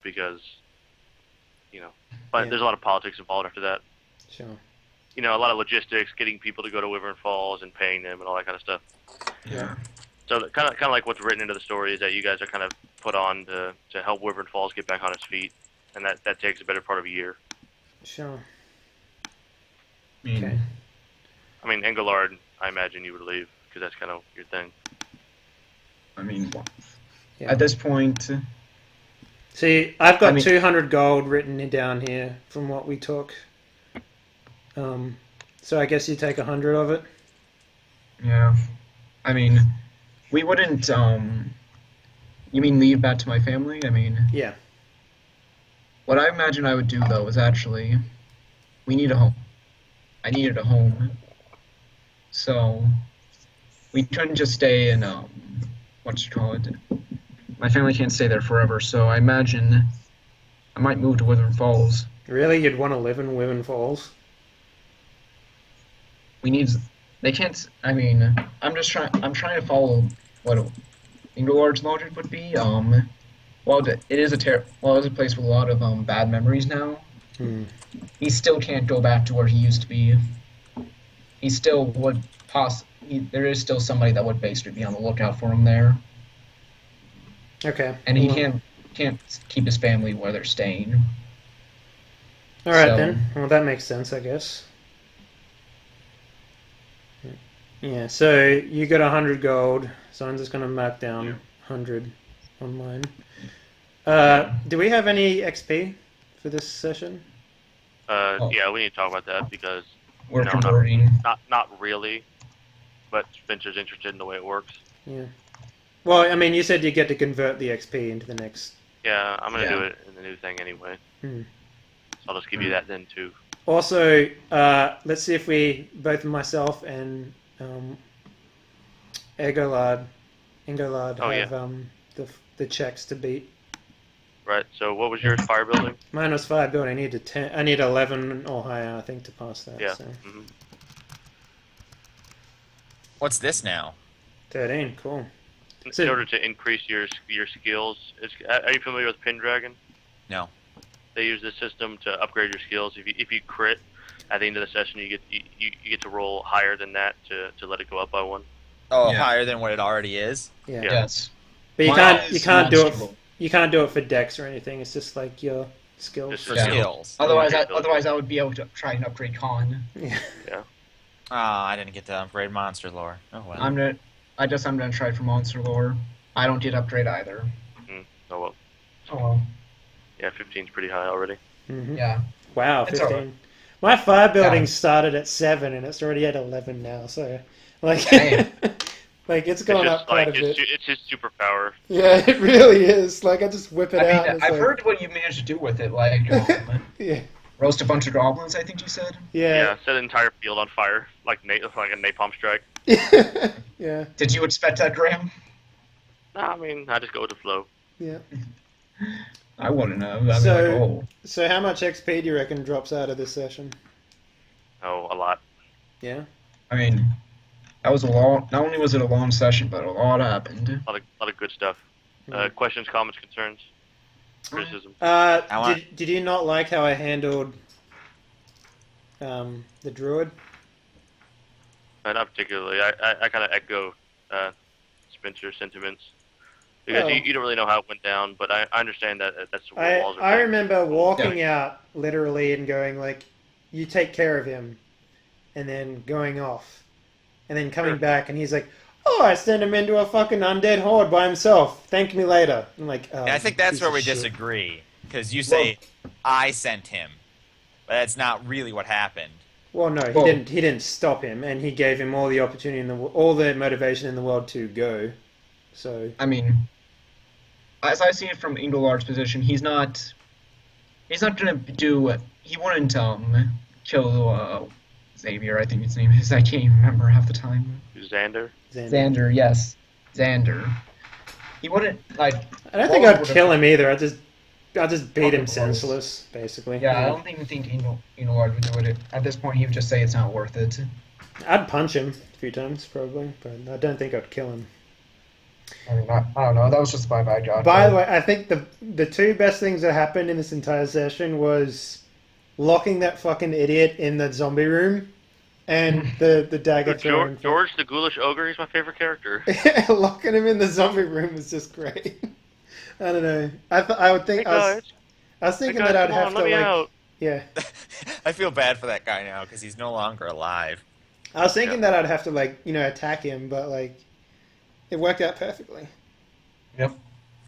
because, but there's a lot of politics involved after that. Sure. A lot of logistics, getting people to go to Wyvern Falls and paying them and all that kind of stuff. Yeah. So kind of like what's written into the story is that you guys are kind of put on to help Wyvern Falls get back on its feet, and that takes a better part of a year. Sure. Okay. I mean, Engelard, I imagine you would leave because that's kind of your thing. I mean, at this point... See, I've got 200 gold written down here from what we took. So I guess you take 100 of it? Yeah. I mean, we wouldn't, You mean leave that to my family? I mean... Yeah. What I imagine I would do, though, is actually... We need a home. I needed a home. So... We couldn't just stay in, My family can't stay there forever, so I imagine I might move to Wyvern Falls. Really? You'd want to live in Wyvern Falls? They can't... I mean, I'm trying to follow what Engellard's logic would be. Well, it is a place with a lot of bad memories now. He still can't go back to where he used to be. He still would there is still somebody that would basically be on the lookout for him there. Okay. And he can't keep his family where they're staying. All right, then. Well, that makes sense, I guess. Yeah, so you got 100 gold, so I'm just going to mark down 100 on mine. Do we have any XP for this session? Yeah, we need to talk about that because we're converting. Not really, but Spencer's interested in the way it works. Yeah. Well, I mean, you said you get to convert the XP into the next... Yeah, I'm going to do it in the new thing anyway. So I'll just give you that then, too. Also, let's see if both myself and Engelard have the checks to beat. Right, so what was yours, fire building? Mine was fire building. I need 11 or higher, I think, to pass that. Yeah. So. What's this now? 13, cool. In order to increase your skills, are you familiar with Pendragon? No. They use this system to upgrade your skills. If you crit at the end of the session, you get to roll higher than that to let it go up by one. Oh, yeah. Higher than what it already is? Yeah. Yes. But you can't do it. You can't do it for dex or anything. It's just like your skills. Just for skills. Otherwise, I would be able to try and upgrade con. Yeah. I didn't get to upgrade monster lore. Oh well. I'm gonna try for monster lore. I don't get upgrade either. Oh well. Oh well. Yeah, 15's pretty high already. Yeah. Wow, 15. My fire building started at 7 and it's already at 11 now. So, like, it's going up quite a bit. It's his superpower. Yeah, it really is. Like, I just whip it out. I've heard what you managed to do with it. Like, yeah. Roast a bunch of goblins, I think you said. Yeah. Set an entire field on fire, like a napalm strike. Yeah. Did you expect that, Graham? No, I mean, I just go with the flow. Yeah. I wouldn't have. So how much XP do you reckon drops out of this session? Oh, a lot. Yeah? I mean, that was a long... Not only was it a long session, but a lot happened. A lot of good stuff. Questions, comments, concerns, criticism. Did you not like how I handled the druid? Not particularly. I kind of echo Spencer's sentiments. Because you don't really know how it went down, but I understand that that's where walls are. I remember walking out, literally, and going, like, you take care of him, and then going off. And then coming back, and he's like, oh, I sent him into a fucking undead horde by himself. Thank me later. I'm like, oh, I think that's where we disagree. Because you say, I sent him. But that's not really what happened. Well, no, he didn't stop him, and he gave him all the opportunity, all the motivation in the world to go. So... I mean... As I see it from Engellard's position, he's not gonna do. He wouldn't kill Xavier. I think his name is. I can't even remember half the time. Xander. Xander, yes, Xander. He wouldn't like. I don't think I'd kill him either. I just beat him senseless, basically. Yeah, I don't even think Engelard would do it. At this point, he would just say it's not worth it. I'd punch him a few times, probably, but I don't think I'd kill him. I mean, I don't know. That was just my bad job. By the way, I think the two best things that happened in this entire session was locking that fucking idiot in the zombie room and the dagger Dude, throwing. George the Ghoulish Ogre, he's my favorite character. Locking him in the zombie room is just great. I don't know. I would think Hey guys, I was thinking hey guys, that I'd come have on, to let me like out. yeah. I feel bad for that guy now because he's no longer alive. I was thinking that I'd have to like attack him, but like it worked out perfectly. Yep.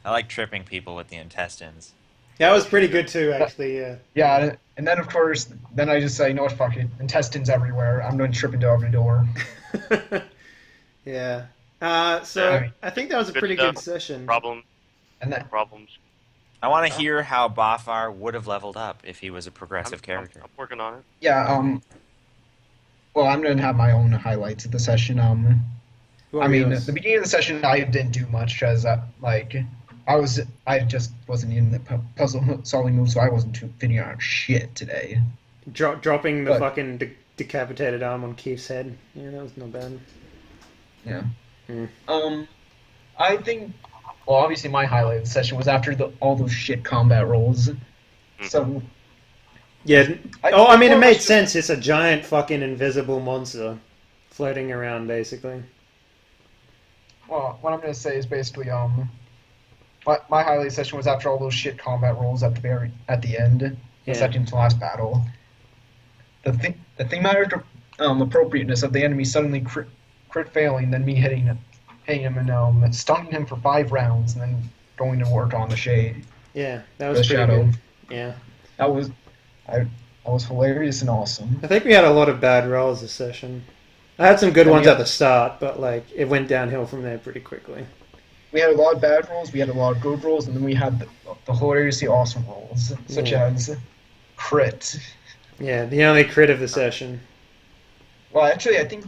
I like tripping people with the intestines. That was pretty good too, actually. Yeah. Yeah, and then of course, then I just say, no, fuck it. Intestines everywhere. I'm going to trip into every door. Yeah. Yeah. I think that was a Good pretty stuff. good session. Problems. And then, I want to hear how Bafar would have leveled up if he was a progressive character. I'm working on it. yeah, well, I'm going to have my own highlights of the session. What I were mean, yours? the beginning of the session, I didn't do much because, I just wasn't in the puzzle solving move, so I wasn't figuring out shit today. Dropping the But- fucking decapitated arm on Keith's head. Yeah, that was not bad. Yeah. Hmm. I think, well, obviously my highlight of the session was after all those shit combat rolls. So, Yeah. I I mean, it more or made less sense. It's a giant fucking invisible monster floating around, basically. well, what I'm going to say is basically, my highlight session was after all those shit combat rolls at the end, the Yeah. second to last battle. The thematic appropriateness of the enemy suddenly crit failing, then me hitting him and stunning him for 5 rounds, and then going to work on the shade. Yeah, that The was pretty shadow. good. Yeah. That was hilarious and awesome. I think we had a lot of bad rolls this session. I had some good And ones yeah. at the start, but like it went downhill from there pretty quickly. We had a lot of bad rolls, we had a lot of good rolls, and then we had the hilariously awesome rolls, such Yeah. as crit. Yeah, the only crit of the session. Well, actually, I think.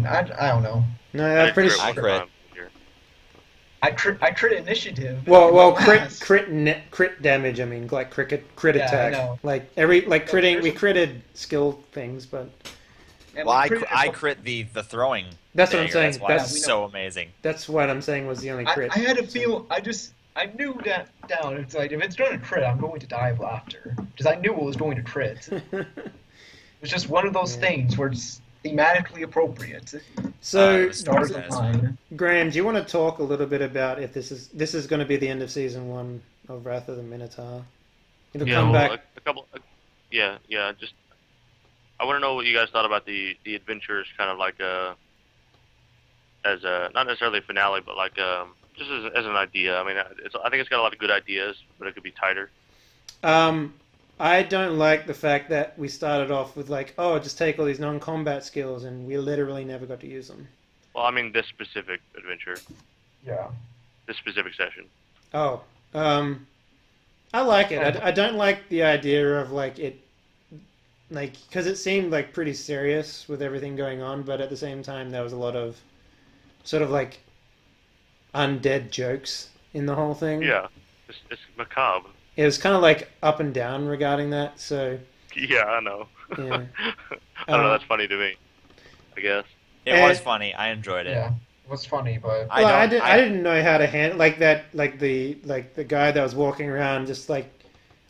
I don't know. No, I'm pretty crit I sure. one crit. time here. I crit initiative. Well, Last. crit damage. I mean, like crit Yeah, I attack. know. Like critting. We critted skill things, but And Well, we I crit the throwing. That's what I'm dagger. saying. That's why That's- it's so amazing. that's what I'm saying was the only crit. I had a feel. I knew that down. It's like if it's going to crit, I'm going to die of laughter because I knew it was going to crit. It was just one of those Yeah. things where it's thematically appropriate. So, it was Stars Yes. align. Graham, do you want to talk a little bit about if this is going to be the end of season 1 of Wrath of the Minotaur? It'll Yeah, come well, back. a couple. Yeah. Just I want to know what you guys thought about the adventures, kind of like as a not necessarily a finale, but like just as an idea. I mean, I think it's got a lot of good ideas, but it could be tighter. I don't like the fact that we started off with like, oh, just take all these non-combat skills, and we literally never got to use them. Well, I mean, this specific adventure, Yeah. this specific session. Oh, I like it. I don't like the idea of like it, like because it seemed like pretty serious with everything going on, but at the same time there was a lot of sort of like undead jokes in the whole thing. Yeah, it's macabre. It was kind of like up and down regarding that. So Yeah, I know. Yeah. I don't know. That's funny to me. I guess. It And- was funny. I enjoyed it. Yeah. It was funny, but I don't- didn't know how to handle like that. Like the guy that was walking around, just like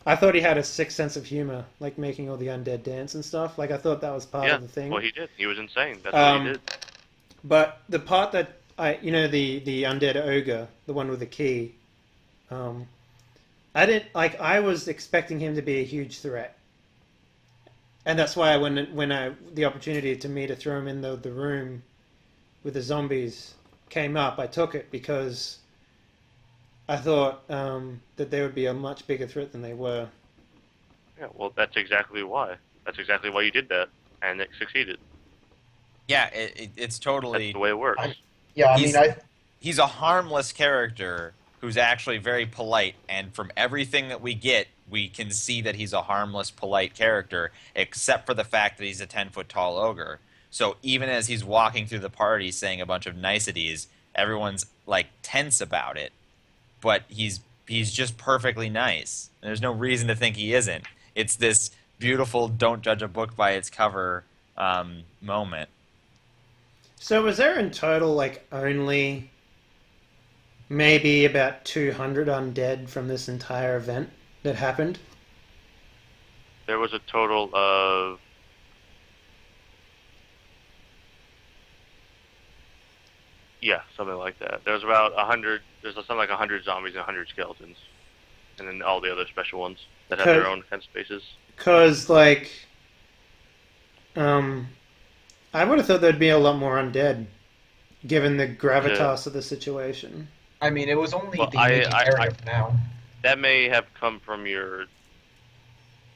I thought he had a sick sense of humor, like making all the undead dance and stuff. Like I thought that was part Yeah. of the thing. Well, he did. He was insane. That's what he did. But the part that the undead ogre, the one with the key, I didn't like. I was expecting him to be a huge threat, and that's why when the opportunity to me to throw him in the room with the zombies came up, I took it because I thought that they would be a much bigger threat than they were. Yeah. Well, that's exactly why. That's exactly why you did that, and it succeeded. Yeah, it's That's totally. the way it works. yeah, I He's- mean, He's a harmless character who's actually very polite, and from everything that we get, we can see that he's a harmless, polite character, except for the fact that he's a 10-foot tall ogre. So even as he's walking through the party saying a bunch of niceties, everyone's like tense about it. But he's just perfectly nice. There's no reason to think he isn't. It's this beautiful "don't judge a book by its cover" moment. So was there in total like only maybe about 200 undead from this entire event that happened. There was a total of something like that. There was about 100. There's something like 100 zombies and 100 skeletons, and then all the other special ones that have their own kind of spaces. Because like, I would have thought there'd be a lot more undead, given the gravitas of the situation. I mean, it was only Well, the immediate area for now. That may have come from your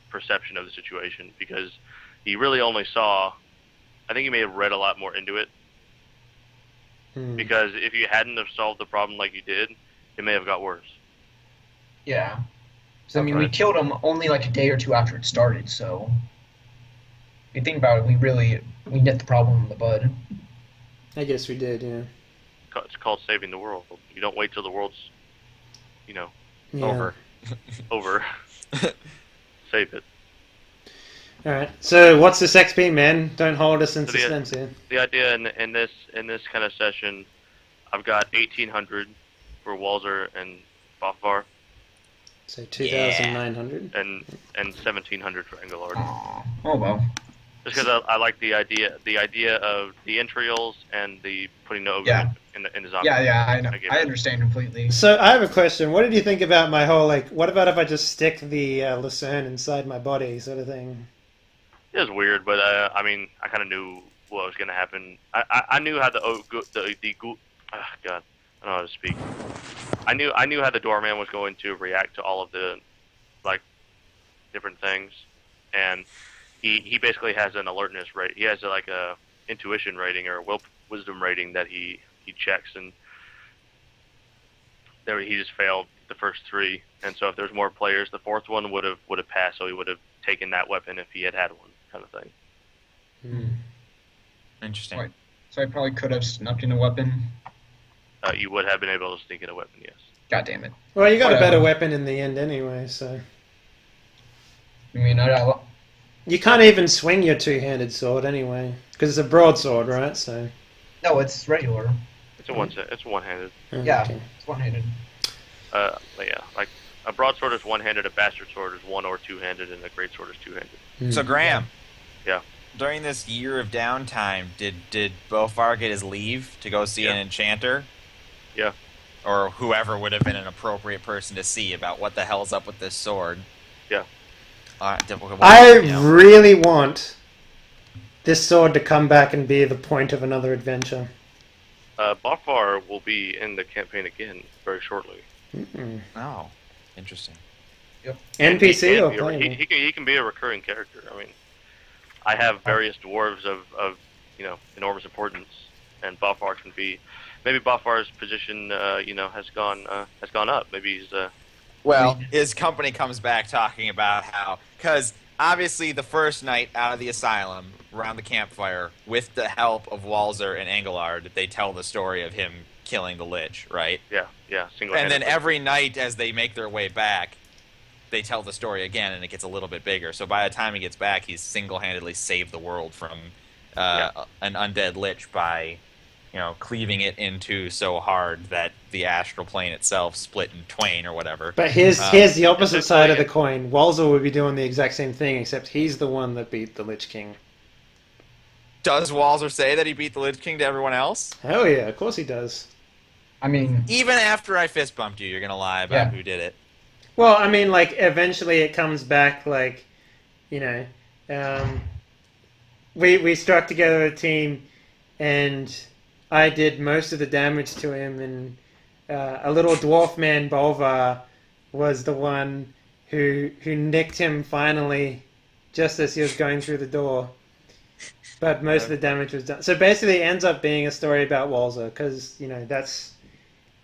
perception of the situation, because you really only saw. I think you may have read a lot more into it. Because if you hadn't have solved the problem like you did, it may have got worse. Yeah. So, I mean, we killed him only like a day or two after it started, so... If you think about it, we nipped the problem in the bud. I guess we did, yeah. It's called saving the world. You don't wait till the world's, Over. over. Save it. Alright, so what's this XP, man? Don't hold us in suspense here. The idea in this kind of session, I've got 1,800 for Walzer and Bofvar. So 2,900. And 1,700 for Engelard. Oh well. Just because I like the idea of the entrails and the putting the ogre in the zombie. Yeah, I know. I understand completely. So I have a question. What did you think about my whole, like, what about if I just stick the Lucerne inside my body sort of thing? It was weird, but I mean, I kind of knew what was going to happen. I knew how God, I don't know how to speak. I knew how the doorman was going to react to all of the, like, different things, and he basically has an alertness rate. He has like a intuition rating or a wisdom rating that he checks, and there he just failed the first three. And so if there's more players, the fourth one would have passed. So he would have taken that weapon if he had one, kind of thing. Interesting. Right. So I probably could have snuck in a weapon. You would have been able to sneak in a weapon, yes. God damn it. Well, you got a better weapon in the end anyway, so... I mean, You can't even swing your two-handed sword anyway, because it's a broadsword, right? So. No, it's regular. It's one-handed. Yeah, okay. it's one-handed. But yeah, like a broadsword is one-handed, a bastard sword is one or two-handed, and a greatsword is two-handed. So Graham. Yeah. During this year of downtime, did Bofar get his leave to go see an enchanter? Yeah. Or whoever would have been an appropriate person to see about what the hell's up with this sword? Yeah. I really want this sword to come back and be the point of another adventure. Bofar will be in the campaign again very shortly. Oh, interesting. Yep. NPC or player? He can be a recurring character. I mean, I have various dwarves of enormous importance, and Bofar can be. Maybe Bofar's position has gone up. Maybe he's. Well, his company comes back talking about how, because obviously the first night out of the asylum, around the campfire, with the help of Walzer and Engelard, they tell the story of him killing the Lich, right? Yeah, single-handedly. And then every night as they make their way back, they tell the story again, and it gets a little bit bigger. So by the time he gets back, he's single-handedly saved the world from an undead Lich by... cleaving it into so hard that the astral plane itself split in twain or whatever. But here's the opposite side of the coin. Walzer would be doing the exact same thing, except he's the one that beat the Lich King. Does Walzer say that he beat the Lich King to everyone else? Hell yeah, of course he does. I mean... Even after I fist bumped you, you're going to lie about who did it. Well, I mean, like, eventually it comes back, like, we struck together a team, and... I did most of the damage to him, and a little dwarf man, Bolvar, was the one who nicked him finally, just as he was going through the door. But most of the damage was done. So basically, it ends up being a story about Walzer, because that's.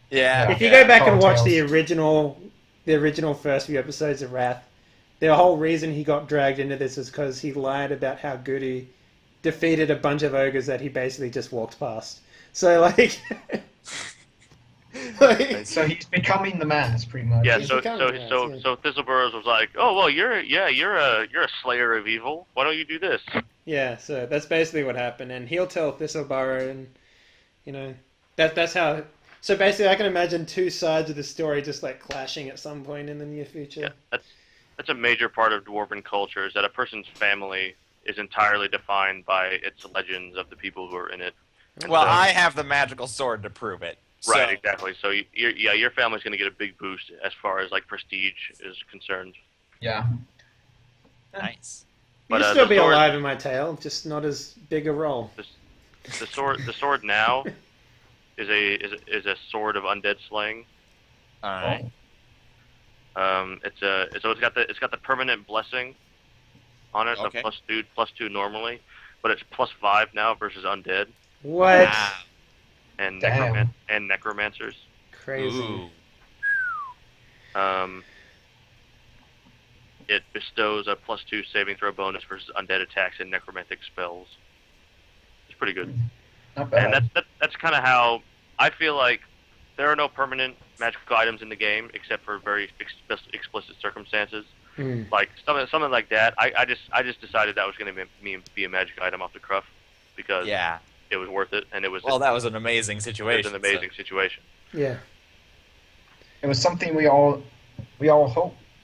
Yeah. If you go back and watch the original first few episodes of Wrath, the whole reason he got dragged into this is because he lied about how good he defeated a bunch of ogres that he basically just walked past. So so he's becoming the man, pretty much. Yeah. So Thistleburrows was like, "Oh well, you're a slayer of evil. Why don't you do this?" Yeah. So that's basically what happened, and he'll tell Thistleburrow, and that's how So basically, I can imagine two sides of the story just like clashing at some point in the near future. Yeah, that's a major part of dwarven culture is that a person's family is entirely defined by its legends of the people who are in it. And Well, so, I have the magical sword to prove it. right, So, exactly. So your family's going to get a big boost as far as like prestige is concerned. Yeah. nice. But, You'll still the be sword- alive in my tale, just not as big a role. The sword now is a sword of undead slaying. All right. It's got the permanent blessing on it Okay. of +2 normally, but it's +5 now versus undead What? Wow. and Damn. necromancers. Crazy. Ooh. It bestows a +2 saving throw bonus versus undead attacks and necromantic spells. It's pretty good, Not and bad. that's kind of how I feel like there are no permanent magical items in the game except for very explicit circumstances. Hmm. Like something like that. I just decided that was going to be a magic item off the cuff because Yeah. it was worth it, and it was Well, that was an amazing it was situation. an amazing situation. Yeah. It was something we all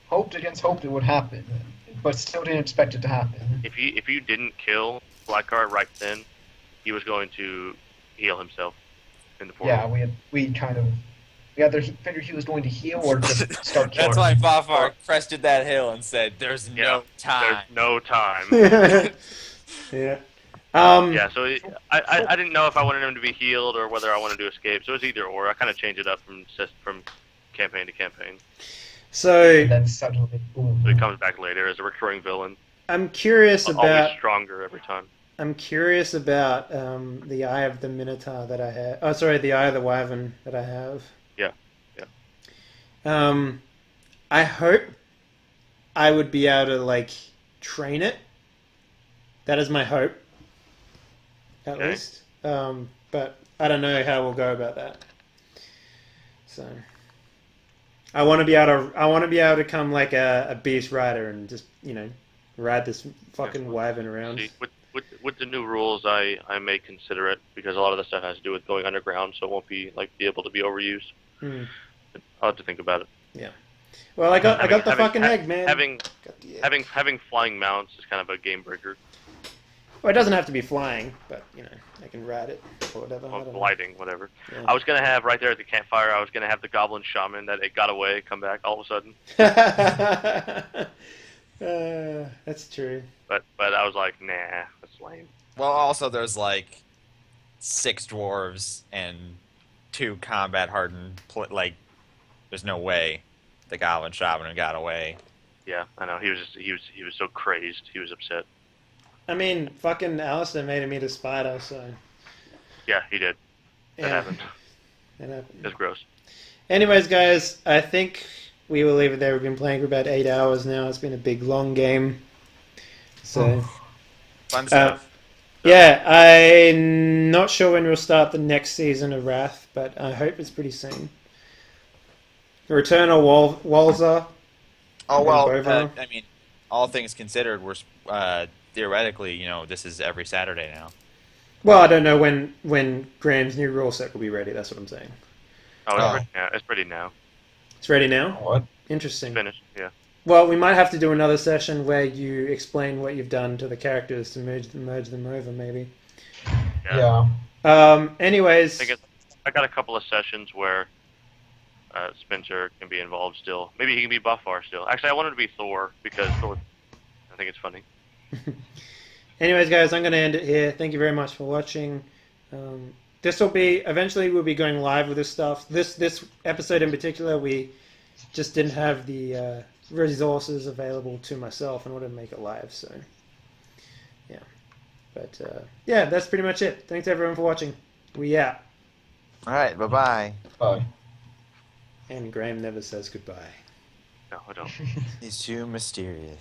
hoped against hoped it would happen, but still didn't expect it to happen. If you didn't kill Blackguard right then, he was going to heal himself in the portal. Yeah, we either figured he was going to heal or just start killing. That's why Fafar crested that hill and said, "There's Yeah, no time." There's no time. Yeah. Yeah, so I didn't know if I wanted him to be healed or whether I wanted to escape. So it was either or. I kind of changed it up from campaign to campaign. So And then suddenly, boom. So he comes back later as a recurring villain. I'm curious Always about stronger every time. the Eye of the Minotaur that I have. Oh, sorry, the Eye of the Wyvern that I have. Yeah. I hope I would be able to like train it. That is my hope, at Okay. least. But I don't know how we'll go about that. So I want to be able to come like a beast rider and just ride this fucking wyvern around. See, with the new rules, I may consider it because a lot of the stuff has to do with going underground, so it won't be able to be overused. Hmm. I'll have to think about it. Well, I got the Having- fucking ha- egg, man. Having Got the egg. having flying mounts is kind of a game breaker. Well, it doesn't have to be flying, but I can ride it or whatever. I Or don't know. gliding, whatever. Yeah. I was gonna have right there at the campfire. I was gonna have the goblin shaman that it got away, come back all of a sudden. That's true. But I was like, nah, that's lame. Well, also there's like 6 dwarves and 2 combat hardened. There's no way the goblin shaman got away. Yeah, I know. He was so crazed. He was upset. I mean, fucking Alistair made him eat a spider, so Yeah, he did. That happened. That happened. It's gross. Anyways, guys, I think we will leave it there. We've been playing for about 8 hours now. It's been a big, long game. So, Fun stuff. yeah, I'm not sure when we'll start the next season of Wrath, but I hope it's pretty soon. Return of Walzer. Oh well, Over. I mean, all things considered, we're theoretically, this is every Saturday now. Well, I don't know when Graham's new rule set will be ready. That's what I'm saying. Oh, it's ready now. It's ready now? What? Interesting. It's finished. Yeah. Well, we might have to do another session where you explain what you've done to the characters to merge them over, maybe. Yeah. Anyways, I got a couple of sessions where Spencer can be involved still. Maybe he can be Buffar still. Actually, I wanted to be Thor because Thor. I think it's funny. anyways, guys, I'm going to end it here. Thank you very much for watching. This will be eventually we'll be going live with this stuff. This episode in particular, we just didn't have the resources available to myself in order to make it live. So, yeah. But yeah, that's pretty much it. Thanks everyone for watching. We out. All right, bye-bye. Bye. And Graham never says goodbye. No, I don't. He's too mysterious.